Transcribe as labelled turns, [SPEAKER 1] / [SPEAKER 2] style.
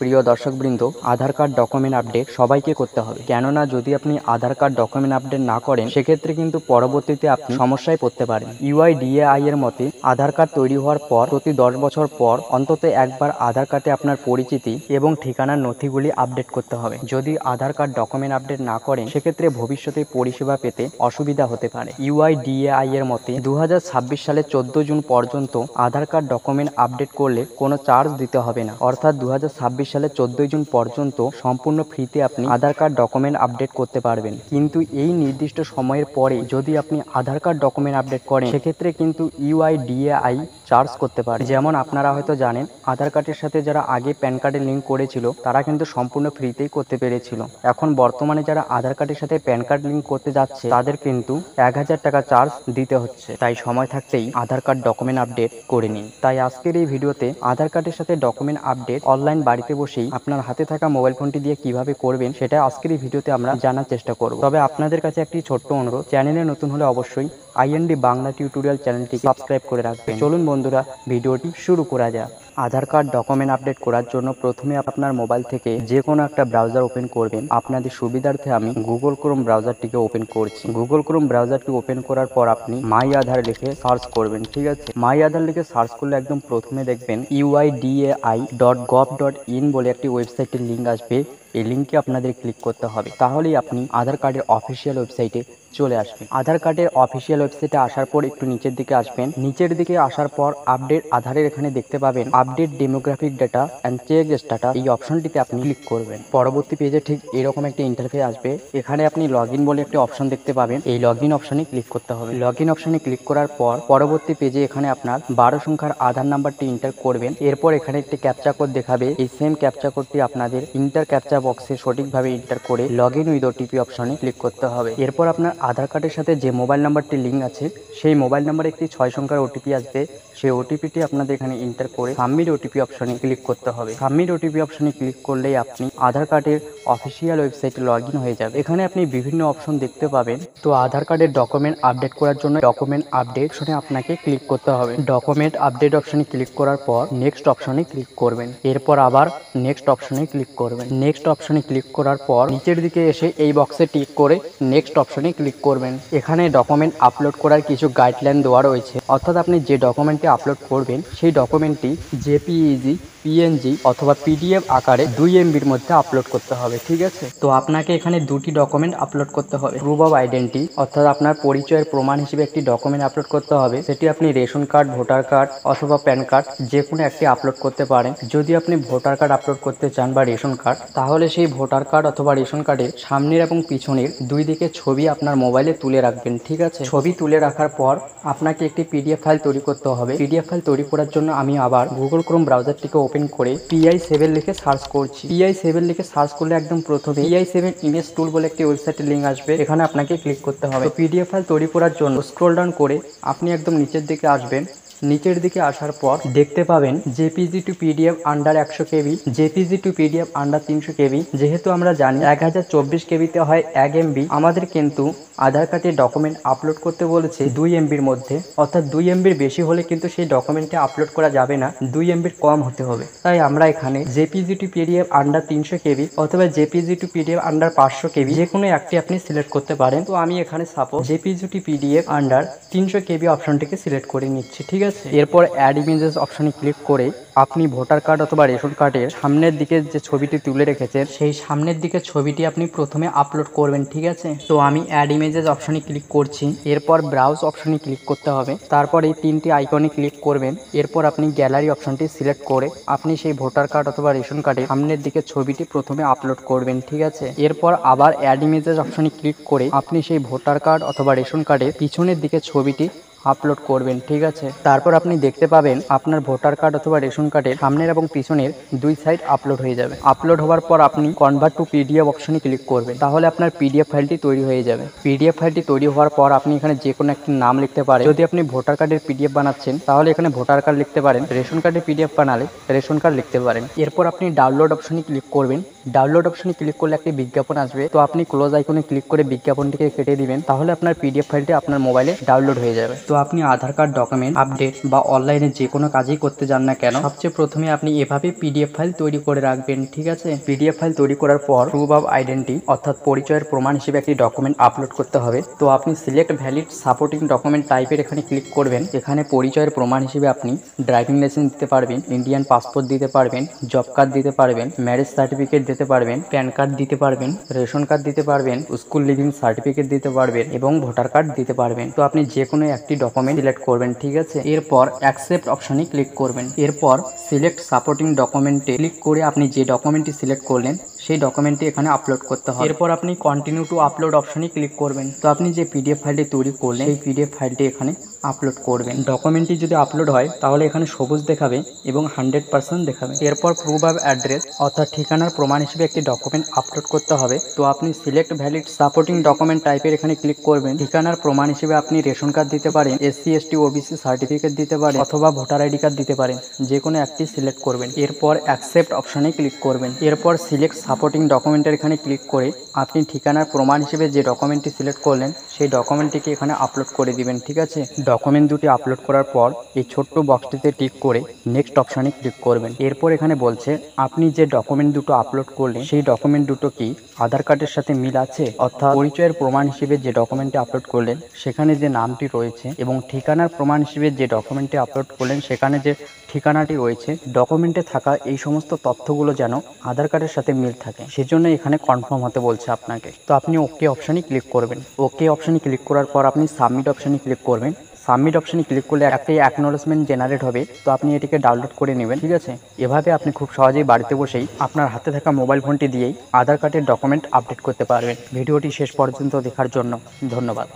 [SPEAKER 1] প্রিয় দর্শকবৃন্দ, আধার card document update সবাইকে করতে হবে। কেননা যদি আপনি আধার কার্ড ডকুমেন্ট আপডেট না করেন, সেক্ষেত্রে কিন্তু পরবর্তীতে আপনি সমস্যায় পড়তে পারেন। ইউআইডিএআই এর মতে আধার কার্ড তৈরি হওয়ার পর প্রতি 10 বছর পর অন্তত একবার আধার কার্ডে আপনার পরিচিতি এবং ঠিকানার নথিগুলি আপডেট করতে হবে। যদি আধার কার্ড ডকুমেন্ট আপডেট না করেন, সেক্ষেত্রে ভবিষ্যতে পরিষেবা পেতে অসুবিধা হতে পারে। ইউআইডিএআই এর মতে 2026 সালের 14 জুন পর্যন্ত আধার কার্ড ডকুমেন্ট আপডেট করলে কোনো চার্জ দিতে হবে না। অর্থাৎ 2026 সালের 14 জুন পর্যন্ত সম্পূর্ণ ফ্রিতে আপনি আধার কার্ড ডকুমেন্ট আপডেট করতে পারবেন। কিন্তু এই নির্দিষ্ট সময়ের পরে যদি আপনি আধার কার্ড ডকুমেন্ট আপডেট করেন, সেক্ষেত্রে কিন্তু ইউআইডিএআই চার্জ করতে পারে। যেমন আপনারা হয়তো জানেন, আধার কার্ডের সাথে যারা আগে প্যান কার্ডের লিঙ্ক করেছিল তারা কিন্তু সম্পূর্ণ ফ্রিতেই করতে পেরেছিল। এখন বর্তমানে যারা আধার কার্ডের সাথে প্যান কার্ড লিঙ্ক করতে যাচ্ছে তাদের কিন্তু 1000 টাকা চার্জ দিতে হচ্ছে। তাই সময় থাকতেই আধার কার্ড ডকুমেন্ট আপডেট করে নিন। তাই আজকের এই ভিডিওতে আধার কার্ডের সাথে ডকুমেন্ট আপডেট অনলাইন বাড়িতে বসেই আপনার হাতে থাকা মোবাইল ফোনটি দিয়ে কিভাবে করবেন, সেটা আজকের এই ভিডিওতে আমরা জানার চেষ্টা করব। তবে আপনাদের কাছে একটি ছোট্ট অনুরোধ, চ্যানেলে নতুন হলে অবশ্যই আইএনডি বাংলা টিউটোরিয়াল চ্যানেলটি সাবস্ক্রাইব করে রাখবেন। চলুন বন্ধুরা, ভিডিওটি শুরু করা যাক। আধার কার্ড ডকুমেন্ট আপডেট করার জন্য প্রথমে আপনার মোবাইল থেকে যে কোনো একটা ব্রাউজার ওপেন করবেন। আপনাদের সুবিধার্থে আমি গুগল ক্রোম ব্রাউজারটিকে ওপেন করছি। গুগল ক্রোম ব্রাউজারটি ওপেন করার পর আপনি মাই আধার লিখে সার্চ করবেন। ঠিক আছে, মাই আধার লিখে সার্চ করলে একদম প্রথমে দেখবেন uidai.gov.in বলে একটি ওয়েবসাইটের লিঙ্ক আসবে। এই লিঙ্কে আপনাদের ক্লিক করতে হবে, তাহলেই আপনি আধার কার্ডের অফিসিয়াল ওয়েবসাইটে চলে আসবেন। আধার কার্ডের অফিসিয়াল ওয়েবসাইটে আসার পর একটু নিচের দিকে আসবেন। নিচের দিকে আসার পর আপডেট আধারের এখানে দেখতে পাবেন update demographic data and check status. এই অপশনটিতে আপনি ক্লিক করবেন। পরবর্তী পেজে ঠিক এরকম একটা ইন্টারফেস আসবে। এখানে আপনি লগ ইন বলে একটি অপশন দেখতে পাবেন। এই লগ ইন অপশনে ক্লিক করতে হবে। লগ ইন অপশনে ক্লিক করার পর পরবর্তী পেজে এখানে আপনার 12 সংখ্যার আধার নাম্বারটি এন্টার করবেন। এরপর এখানে একটি ক্যাপচা কোড দেখাবে। এই সেম ক্যাপচা কোডটি আপনাদের ইন্টার ক্যাপচা বক্সে সঠিকভাবে এন্টার করে লগ ইন উইথ ওটিপি অপশনে ক্লিক করতে হবে। এরপর আপনার আধার কার্ডের সাথে যে মোবাইল নাম্বারটি লিঙ্ক আছে, সেই মোবাইল নাম্বারে একটি 6 সংখ্যার ওটিপি আসবে। সেই ওটিপিটি আপনাদের এখানে এন্টার করে সাবমিট ওটিপি অপশনে ক্লিক করতে হবে। সাবমিট ওটিপি অপশনে ক্লিক করলেই আপনি আধার কার্ডের অফিসিয়াল ওয়েবসাইটে লগ ইন হয়ে যাবে। এখানে আপনি বিভিন্ন অপশন দেখতে পাবেন। তো আধার কার্ডের ডকুমেন্ট আপডেট করার জন্য ডকুমেন্ট আপডেট অপশনে আপনাকে ক্লিক করতে হবে। ডকুমেন্ট আপডেট অপশনে ক্লিক করার পর নেক্সট অপশনে ক্লিক করবেন। এরপর আবার নেক্সট অপশনে ক্লিক করবেন। নেক্সট অপশনে ক্লিক করার পর নিচের দিকে এসে এই বক্সে টিক করে নেক্সট অপশনে ক্লিক করবেন। এখানে ডকুমেন্ট আপলোড করার কিছু গাইডলাইন দেওয়া রয়েছে। অর্থাৎ আপনি যে ডকুমেন্টটি আপলোড করবেন, সেই ডকুমেন্টটি জেপিইজি, পিএনজি অথবা পিডিএফ আকারে 2 MBর মধ্যে আপলোড করতে হবে। ঠিক আছে, তো আপনাকে এখানে দুটি ডকুমেন্ট আপলোড করতে হবে। প্রুফ অফ আইডেন্টি অর্থাৎ আপনার পরিচয়ের প্রমাণ হিসেবে একটি ডকুমেন্ট আপলোড করতে হবে। সেটি আপনি রেশন কার্ড, ভোটার কার্ড অথবা প্যান কার্ড যে কোনো একটি আপলোড করতে পারেন। যদি আপনি ভোটার কার্ড আপলোড করতে চান বা রেশন কার্ড, তাহলে সেই ভোটার কার্ড অথবা রেশন কার্ডের সামনের এবং পিছনের দুই দিকে ছবি আপনার মোবাইলে তুলে রাখবেন। ঠিক আছে, ছবি তুলে রাখার পর আপনাকে একটি পিডিএফ ফাইল তৈরি করতে হবে। পিডিএফ ফাইল তৈরি করার জন্য আমি আবার গুগল ক্রোম ব্রাউজারটিকে ওপেন করে PI7 লিখে সার্চ করছি। PI7 লিখে সার্চ করলে একদম প্রথমে PI7 ইমেজ টুল বলে একটি ওয়েবসাইটের লিঙ্ক আসবে। এখানে আপনাকে ক্লিক করতে হবে। পিডিএফ ফাইল তৈরি করার জন্য স্ক্রল ডাউন করে আপনি একদম নিচের দিকে আসবেন। নিচের দিকে আসার পর দেখতে পাবেন JPG to PDF under 100 KB, JPG to PDF under 300 KB। যেহেতু আমরা জানি 1024 KBতে হয় 1 MB, আমাদের কিন্তু আধার কার্ডের ডকুমেন্ট আপলোড করতে বলেছে 2 MBর মধ্যে। অর্থাৎ 2 MBর বেশি হলে কিন্তু সেই ডকুমেন্টে আপলোড করা যাবে না, 2 MBর কম হতে হবে। তাই আমরা এখানে JPG to PDF under 300 KB অথবা JPG to PDF under 500 KB যে কোনো একটি আপনি সিলেক্ট করতে পারেন। তো আমি এখানে suppose JPG to PDF under 300 KB অপশনটিকে সিলেক্ট করে নিচ্ছি। ঠিক আছে, এরপর অ্যাড ইমেজেস অপশনে ক্লিক করে আপনি ভোটার কার্ড অথবা রেশন কার্ডের সামনের দিকে যে ছবিটি তুলে রেখেছেন, সেই সামনের দিকে ছবিটি আপনি প্রথমে আপলোড করবেন। ঠিক আছে, তো আমি অ্যাড ইমেজেস অপশনে ক্লিক করছি। এরপর ব্রাউজ অপশনে ক্লিক করতে হবে। তারপর এই 3টি আইকনে ক্লিক করবেন। এরপর আপনি গ্যালারি অপশনটি সিলেক্ট করে আপনি সেই ভোটার কার্ড অথবা রেশন কার্ডের সামনের দিকে ছবিটি প্রথমে আপলোড করবেন। ঠিক আছে, এরপর আবার অ্যাড ইমেজেস অপশনে ক্লিক করে আপনি সেই ভোটার কার্ড অথবা রেশন কার্ডের পিছনের দিকে ছবিটি আপলোড করবেন। ঠিক আছে, তারপর আপনি দেখতে পাবেন আপনার ভোটার কার্ড অথবা রেশন কার্ডের সামনের এবং পিছনের দুই সাইড আপলোড হয়ে যাবে। আপলোড হওয়ার পর আপনি কনভার্ট টু পিডিএফ অপশনে ক্লিক করবেন। তাহলে আপনার পিডিএফ ফাইলটি তৈরি হয়ে যাবে। পিডিএফ ফাইলটি তৈরি হওয়ার পর আপনি এখানে যে কোনো একটি নাম লিখতে পারেন। যদি আপনি ভোটার কার্ডের পিডিএফ বানাচ্ছেন, তাহলে এখানে ভোটার কার্ড লিখতে পারেন। রেশন কার্ডের পিডিএফ বানালে রেশন কার্ড লিখতে পারেন। এরপর আপনি ডাউনলোড অপশনে ক্লিক করবেন। ডাউনলোড অপশনে ক্লিক করলে একটি বিজ্ঞাপন আসবে, তো আপনি ক্লোজ আইকনে ক্লিক করে বিজ্ঞাপনটিকে কেটে দিবেন, তাহলে আপনার পিডিএফ ফাইলটি আপনার মোবাইলে ডাউনলোড হয়ে যাবে। তো আপনি আধার কার্ড ডকুমেন্ট আপডেট বা অনলাইনে যে কোনো কাজই করতে যান না কেন, সবচেয়ে প্রথমে আপনি এভাবে পিডিএফ ফাইল তৈরি করে রাখবেন। ঠিক আছে, পিডিএফ ফাইল তৈরি করার পর প্রুফ অফ আইডেন্টি অর্থাৎ পরিচয়ের প্রমাণ হিসেবে একটি ডকুমেন্ট আপলোড করতে হবে। তো আপনি সিলেক্ট ভ্যালিড সাপোর্টিং ডকুমেন্ট টাইপের এখানে ক্লিক করবেন। এখানে পরিচয়ের প্রমাণ হিসেবে আপনি ড্রাইভিং লাইসেন্স দিতে পারবেন, ইন্ডিয়ান পাসপোর্ট দিতে পারবেন, জব কার্ড দিতে পারবেন, ম্যারেজ সার্টিফিকেট দিতে পারবেন, প্যান কার্ড দিতে পারবেন, রেশন কার্ড দিতে পারবেন, স্কুল লিভিং সার্টিফিকেট দিতে পারবেন এবং ভোটার কার্ড দিতে পারবেন। তো আপনি যে কোনো একটি ডকুমেন্ট সিলেক্ট করবেন। ঠিক আছে, এরপর অ্যাকসেপ্ট অপশনে ক্লিক করবেন। এরপর সিলেক্ট সাপোর্টিং ডকুমেন্টে ক্লিক করে আপনি যে ডকুমেন্টটি সিলেক্ট করলেন সেই ডকুমেন্টটি এখানে আপলোড করতে হবে। এরপর আপনি কন্টিনিউ টু আপলোড অপশনে ক্লিক করবেন। তো আপনি যে পিডিএফ ফাইলটি তৈরি করলেন সেই পিডিএফ ফাইলটি এখানে আপলোড করবেন। ডকুমেন্টটি যদি আপলোড হয় তাহলে এখানে সবুজ দেখাবে এবং 100% দেখাবে। এরপর প্রুফ অফ অ্যাড্রেস অর্থাৎ ঠিকানার প্রমাণ হিসেবে একটি ডকুমেন্ট আপলোড করতে হবে। তো আপনি সিলেক্ট ভ্যালিড সাপোর্টিং ডকুমেন্ট টাইপের এখানে ক্লিক করবেন। ঠিকানার প্রমাণ হিসেবে আপনি রেশন কার্ড দিতে পারেন, SC ST OBC সার্টিফিকেট দিতে পারেন অথবা ভোটার আইডি কার্ড দিতে পারেন, যে কোনো একটি সিলেক্ট করবেন। এরপর অ্যাকসেপ্ট অপশনে ক্লিক করবেন। এরপর সিলেক্ট সাপোর্টিং ডকুমেন্টের এখানে ক্লিক করে আপনি ঠিকানার প্রমাণ হিসেবে যে ডকুমেন্টটি সিলেক্ট করলেন সেই ডকুমেন্টটিকে এখানে আপলোড করে দিবেন। ঠিক আছে, ডকুমেন্ট দুটি আপলোড করার পর এই ছোট্ট বক্সটিতে টিক করে নেক্সট অপশনে ক্লিক করবেন। এরপর এখানে বলছে আপনি যে ডকুমেন্ট দুটো আপলোড করলেন সেই ডকুমেন্ট দুটো কি আধার কার্ডের সাথে মিল আছে, অর্থাৎ পরিচয়ের প্রমাণ হিসেবে যে ডকুমেন্টটি আপলোড করলেন সেখানে যে নামটি রয়েছে এবং ঠিকানার প্রমাণ হিসেবে যে ডকুমেন্টটি আপলোড করলেন সেখানে যে ঠিকানাটি রয়েছে, ডকুমেন্টে থাকা এই সমস্ত তথ্যগুলো যেন আধার কার্ডের সাথে মিল থাকে, সেজন্য এখানে কনফার্ম হতে বলছে আপনাকে। তো আপনি ওকে অপশনে ক্লিক করবেন। ওকে অপশনে ক্লিক করার পর আপনি সাবমিট অপশনে ক্লিক করবেন। সাবমিট অপশনে ক্লিক করলে একটি অ্যাকনোলেজমেন্ট জেনারেট হবে, তো আপনি এটিকে ডাউনলোড করে নেবেন। ঠিক আছে, এভাবে আপনি খুব সহজেই বাড়িতে বসেই আপনার হাতে থাকা মোবাইল ফোনটি দিয়েই আধার কার্ডের ডকুমেন্ট আপডেট করতে পারবেন। ভিডিওটি শেষ পর্যন্ত দেখার জন্য ধন্যবাদ।